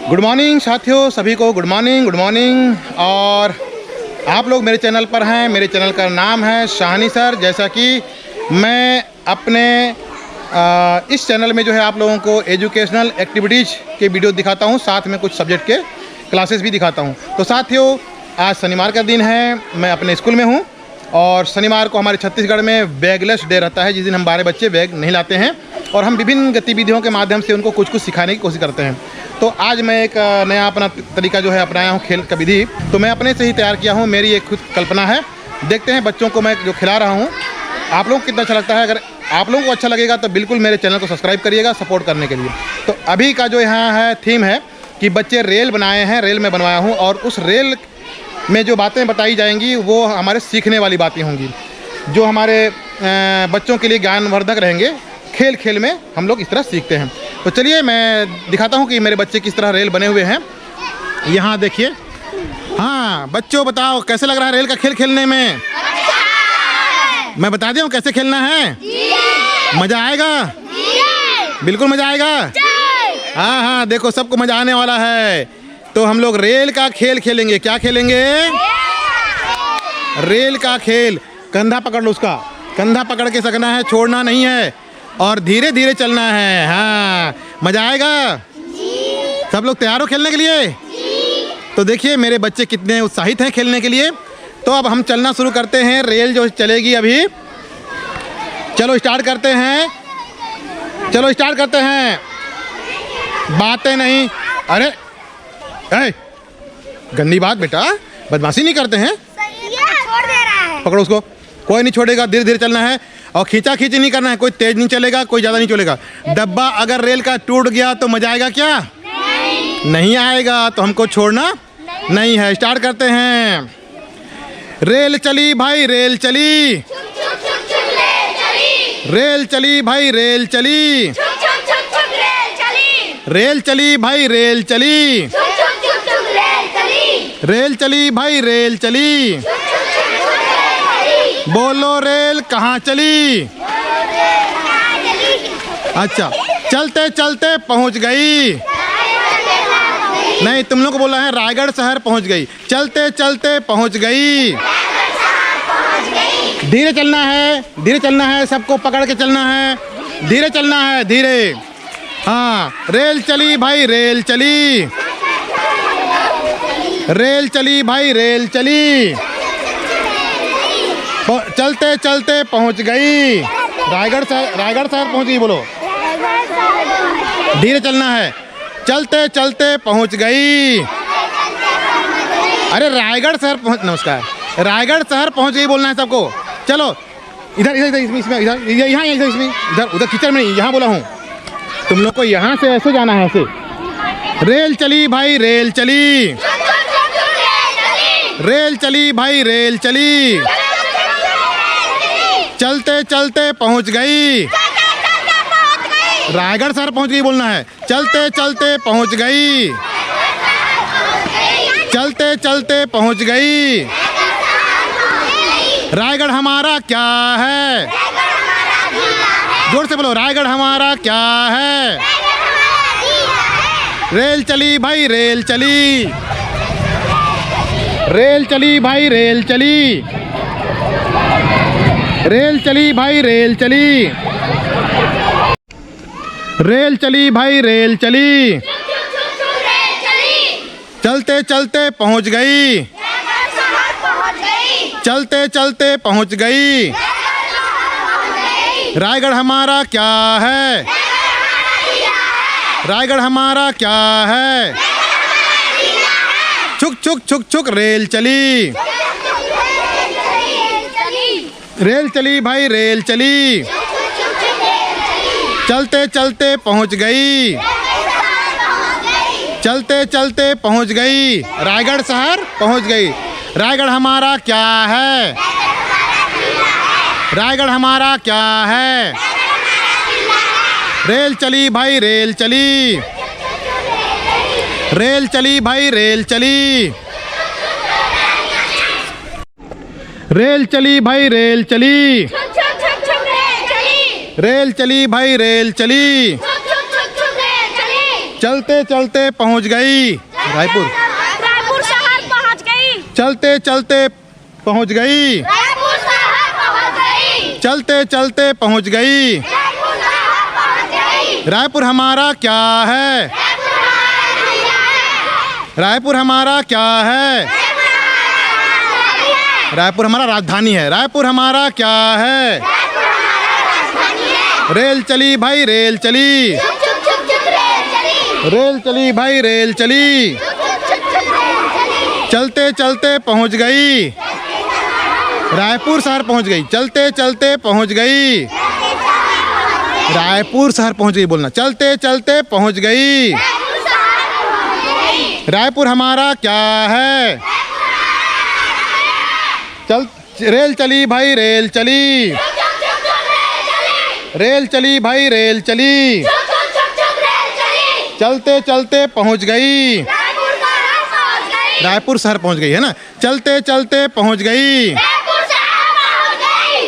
Good morning साथियों, सभी को गुड मॉर्निंग। और आप लोग मेरे चैनल पर हैं। मेरे चैनल का नाम है शाहनी सर। जैसा कि मैं अपने इस चैनल में जो है आप लोगों को एजुकेशनल एक्टिविटीज़ के वीडियो दिखाता हूं, साथ में कुछ सब्जेक्ट के क्लासेस भी दिखाता हूं। तो साथियों, आज शनिवार का दिन है, मैं अपने स्कूल में हूं और शनिवार को हमारे छत्तीसगढ़ में बैगलेस डे रहता है, जिस दिन हम 12 बच्चे बैग नहीं लाते हैं और हम विभिन्न गतिविधियों के माध्यम से उनको कुछ सिखाने की कोशिश करते हैं। तो आज मैं एक नया अपना तरीका जो है अपनाया हूँ, खेल का विधि। तो मैं अपने से ही तैयार किया हूँ, मेरी एक खुद कल्पना है। देखते हैं बच्चों को मैं जो खिला रहा हूँ आप लोगों को कितना अच्छा लगता है। अगर आप लोगों को अच्छा लगेगा तो बिल्कुल मेरे चैनल को सब्सक्राइब करिएगा सपोर्ट करने के लिए। तो अभी का जो यहाँ है थीम है कि बच्चे रेल बनाए हैं, रेल में बनवाया हूँ और उस रेल में जो बातें बताई जाएंगी वो हमारे सीखने वाली बातें होंगी, जो हमारे बच्चों के लिए ज्ञानवर्धक रहेंगे। खेल खेल में हम लोग इस तरह सीखते हैं। तो चलिए मैं दिखाता हूँ कि मेरे बच्चे किस तरह रेल बने हुए हैं। यहाँ देखिए। हाँ बच्चों, बताओ कैसे लग रहा है रेल का खेल खेलने में? अच्छा। मैं बता दूँ कैसे खेलना है? मज़ा आएगा? बिल्कुल मज़ा आएगा। हाँ हाँ, देखो सबको मज़ा आने वाला है। तो हम लोग रेल का खेल खेलेंगे। क्या खेलेंगे? रेल का खेल। कंधा पकड़ लो, उसका कंधा पकड़ के सकना है, छोड़ना नहीं है और धीरे धीरे चलना है। हाँ, मज़ा आएगा। सब लोग तैयार हो खेलने के लिए? तो देखिए मेरे बच्चे कितने उत्साहित हैं खेलने के लिए। तो अब हम चलना शुरू करते हैं। रेल जो चलेगी अभी। चलो स्टार्ट करते हैं, चलो स्टार्ट करते हैं। बातें नहीं। अरे गंदी बात बेटा, बदमाशी नहीं करते हैं। छोड़ दे रहा है। पकड़ो उसको। कोई नहीं छोड़ेगा, धीरे धीरे चलना है और खींचा खींची नहीं करना है। कोई तेज नहीं चलेगा, कोई ज़्यादा नहीं चलेगा। डब्बा अगर रेल का टूट गया तो मजा आएगा क्या? नहीं आएगा। तो हमको छोड़ना नहीं है। स्टार्ट करते हैं। रेल चली भाई रेल चली, रेल चली भाई रेल चली, रेल चली भाई रेल चली, रेल चली भाई रेल चली। बोलो रेल कहाँ चली? अच्छा, चलते चलते पहुँच गई। नहीं, तुम लोग को बोला है रायगढ़ शहर पहुँच गई। चलते चलते पहुँच गई। धीरे चलना है, धीरे चलना है, सबको पकड़ के चलना है, धीरे चलना है, धीरे। हाँ, रेल चली भाई रेल चली, रेल चली भाई रेल चली। चलते चलते पहुंच गई। रायगढ़ शहर पहुंच गई। बोलो, धीरे चलना है। चलते चलते पहुंच गई। अरे रायगढ़ शहर पहुंच, नमस्कार, रायगढ़ शहर पहुंच गई बोलना है सबको। चलो इधर इधर इधर इसमें इधर यहाँ इधर इसमें इधर उधर कीचड़ में नहीं, यहाँ बोला हूँ। तुम लोग को यहाँ से ऐसे जाना है, ऐसे। रेल चली भाई रेल चली, रेल चली भाई रेल चली। चलते चलते पहुंच गई। रायगढ़ शहर पहुंच गई बोलना है। चलते चलते पहुंच गई, चलते चलते पहुंच गई। रायगढ़ हमारा क्या है? जोर से बोलो, रायगढ़ हमारा क्या है? रेल चली भाई रेल चली, रेल चली भाई रेल चली, रेल चली भाई रेल चली, रेल चली भाई रेल चली। चलते चलते पहुंच गई, चलते चलते पहुंच गई। रायगढ़ हमारा क्या है? रायगढ़ हमारा क्या है? छुक छुक छुक छुक रेल चली, रेल चली भाई रेल चली। चलते चलते पहुंच गई, चलते चलते पहुंच गई। रायगढ़ शहर पहुंच गई। रायगढ़ हमारा क्या है? रायगढ़ हमारा क्या है? रेल चली भाई रेल चली, रेल चली भाई रेल चली, रेल चली भाई रेल चली, रेल चली भाई रेल चली। चलते चलते पहुंच गई रायपुर। रायपुर शहर पहुंच गई। चलते चलते पहुंच गई। रायपुर शहर पहुंच गई। चलते चलते पहुंच गई। रायपुर शहर पहुंच गई। रायपुर हमारा क्या है? रायपुर हमारा क्या है? रायपुर हमारा राजधानी है। रायपुर हमारा क्या है? रेल चली भाई रेल चली। चुप चुप चुप चुप रेल चली। रेल चली भाई रेल चली। चुप चुप चुप चुप रेल चली। चलते चलते पहुंच गई। रायपुर शहर पहुंच गई। चलते चलते पहुंच गई। रायपुर शहर पहुंच गई बोलना। चलते चलते पहुंच गई। रायपुर हमारा क्या है? चल रेल चली भाई रेल चली। रेल चली भाई रेल चली। चलते चलते पहुंच गई। रायपुर शहर पहुंच गई है ना। चलते चलते पहुंच गई।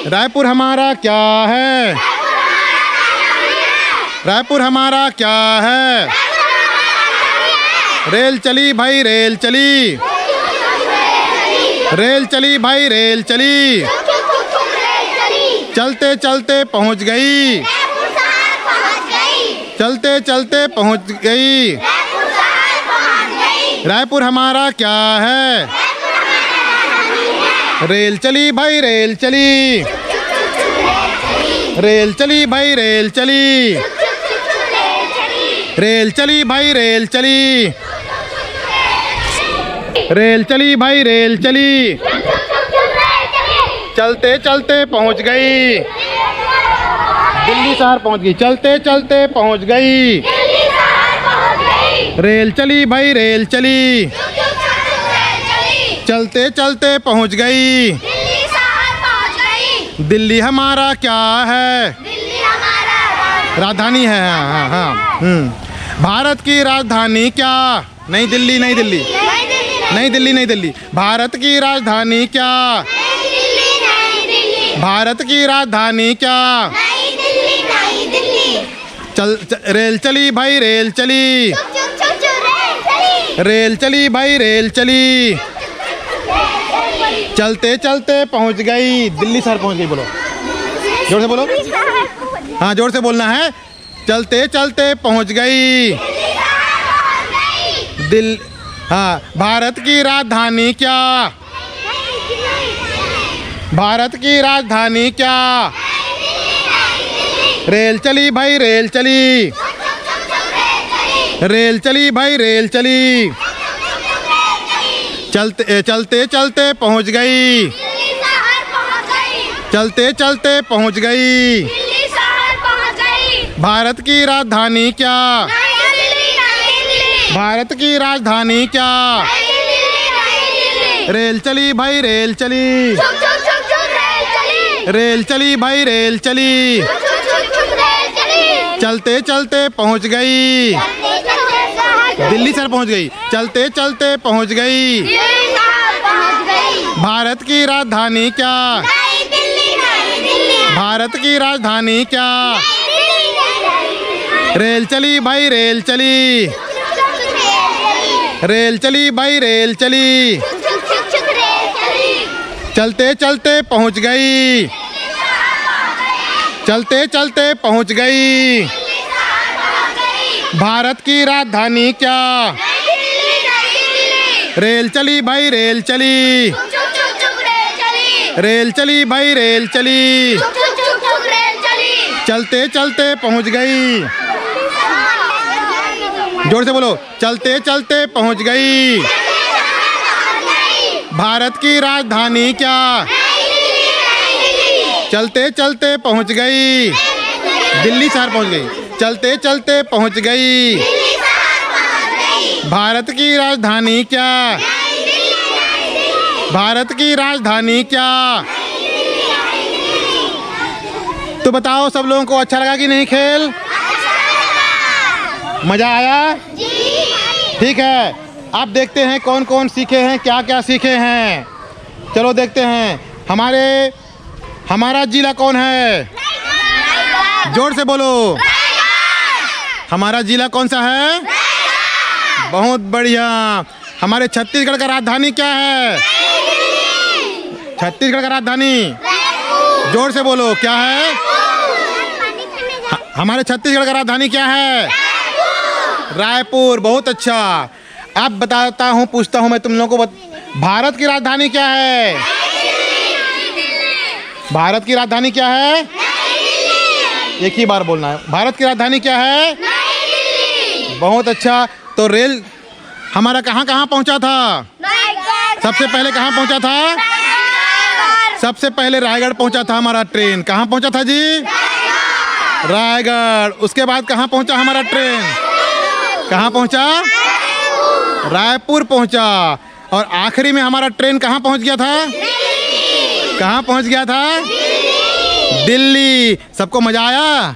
रायपुर हमारा क्या है? रायपुर हमारा क्या है? रेल चली भाई रेल चली। रेल चली भाई रेल चली। चलते चलते पहुंच गई। चलते चलते पहुंच गई। रायपुर हमारा क्या है? रेल चली भाई रेल चली। रेल चली भाई रेल चली। रेल चली भाई रेल चली। रेल चली भाई रेल चली। चलते चलते पहुंच गई। दिल्ली शहर पहुंच गई। चलते चलते पहुंच गई। रेल चली भाई रेल चली। चलते चलते पहुंच गई। दिल्ली हमारा क्या है? राजधानी है। हाँ हाँ हाँ। भारत की राजधानी क्या? नई दिल्ली नई दिल्ली। नई दिल्ली नई दिल्ली। भारत की राजधानी क्या? भारत की राजधानी क्या? रेल चली भाई रेल चली। रेल चली भाई रेल चली। चलते चलते पहुंच गई। दिल्ली शहर पहुंच गई बोलो। जोर से बोलो। हाँ जोर से बोलना है। चलते चलते पहुंच गई। हाँ भारत की राजधानी क्या? भारत की राजधानी क्या? रेल चली भाई रेल चली। रेल चली भाई रेल चली। चलते चलते चलते पहुंच गई। चलते चलते पहुंच गई। भारत की राजधानी क्या? भारत की राजधानी क्या? रेल चली भाई रेल चली। रेल चली भाई रेल चली। चलते चलते पहुंच गई। दिल्ली शहर पहुंच गई। चलते चलते पहुंच गई। भारत की राजधानी क्या? भारत की राजधानी क्या? रेल चली भाई रेल चली। रेल चली भाई रेल चली। चलते चलते पहुंच गई। चलते चलते पहुंच गई। भारत की राजधानी क्या? रेल चली भाई रेल चली। रेल चली भाई रेल चली। चलते चलते पहुंच गई। जोर से बोलो। चलते चलते पहुंच गई। भारत की राजधानी क्या? चलते चलते पहुंच गई। दिल्ली शहर पहुंच गई। चलते चलते पहुंच गई। भारत की राजधानी क्या? भारत की राजधानी क्या? तो बताओ सब लोगों को अच्छा लगा कि नहीं खेल? मज़ा आया? ठीक है, आप देखते हैं कौन कौन सीखे हैं, क्या क्या सीखे हैं। चलो देखते हैं। हमारा जिला कौन है? जोर से बोलो। हमारा जिला कौन सा है? बहुत बढ़िया। हमारे छत्तीसगढ़ का राजधानी क्या है? छत्तीसगढ़ का राजधानी जोर से बोलो, क्या है? हमारे छत्तीसगढ़ का राजधानी क्या है? रायपुर। बहुत अच्छा। अब बताता हूँ, पूछता हूँ मैं तुम लोगों को, भारत की राजधानी क्या है? भारत की राजधानी क्या है? एक ही बार बोलना है। भारत की राजधानी क्या है? बहुत अच्छा। तो रेल हमारा कहाँ कहाँ पहुँचा था? सबसे पहले कहाँ पहुँचा था? सबसे पहले रायगढ़ पहुँचा था हमारा ट्रेन। कहाँ पहुँचा था जी? रायगढ़। उसके बाद कहाँ पहुँचा हमारा ट्रेन? कहाँ पहुँचा? रायपुर पहुँचा। और आखिरी में हमारा ट्रेन कहाँ पहुँच गया था? कहाँ पहुँच गया था? दिल्ली। सबको मज़ा आया?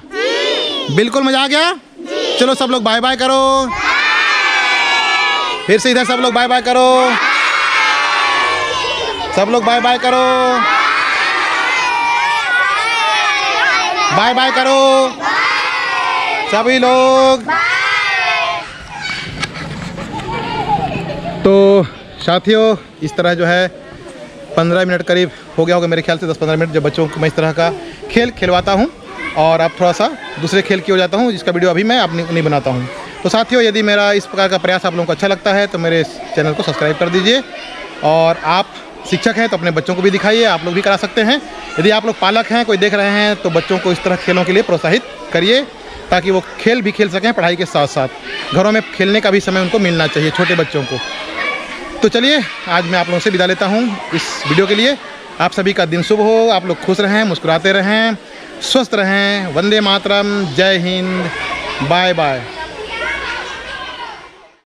बिल्कुल मज़ा आ गया। चलो सब लोग बाय बाय करो। फिर से इधर सब लोग बाय बाय करो। सब लोग बाय बाय करो। बाय बाय करो सभी लोग। तो साथियों, इस तरह जो है 15 मिनट करीब हो गया होगा मेरे ख्याल से, 10-15 मिनट, जब बच्चों को मैं इस तरह का खेल खिलवाता हूँ। और अब थोड़ा सा दूसरे खेल की हो जाता हूँ, जिसका वीडियो अभी मैं अपनी नहीं बनाता हूँ। तो साथियों, यदि मेरा इस प्रकार का प्रयास आप लोगों को अच्छा लगता है तो मेरे इस चैनल को सब्सक्राइब कर दीजिए। और आप शिक्षक हैं तो अपने बच्चों को भी दिखाइए, आप लोग भी करा सकते हैं। यदि आप लोग पालक हैं, कोई देख रहे हैं, तो बच्चों को इस तरह खेलों के लिए प्रोत्साहित करिए, ताकि वो खेल भी खेल सकें पढ़ाई के साथ साथ। घरों में खेलने का भी समय उनको मिलना चाहिए, छोटे बच्चों को। तो चलिए, आज मैं आप लोगों से विदा लेता हूँ इस वीडियो के लिए। आप सभी का दिन शुभ हो, आप लोग खुश रहें, मुस्कुराते रहें, स्वस्थ रहें। वंदे मातरम। जय हिंद। Bye bye.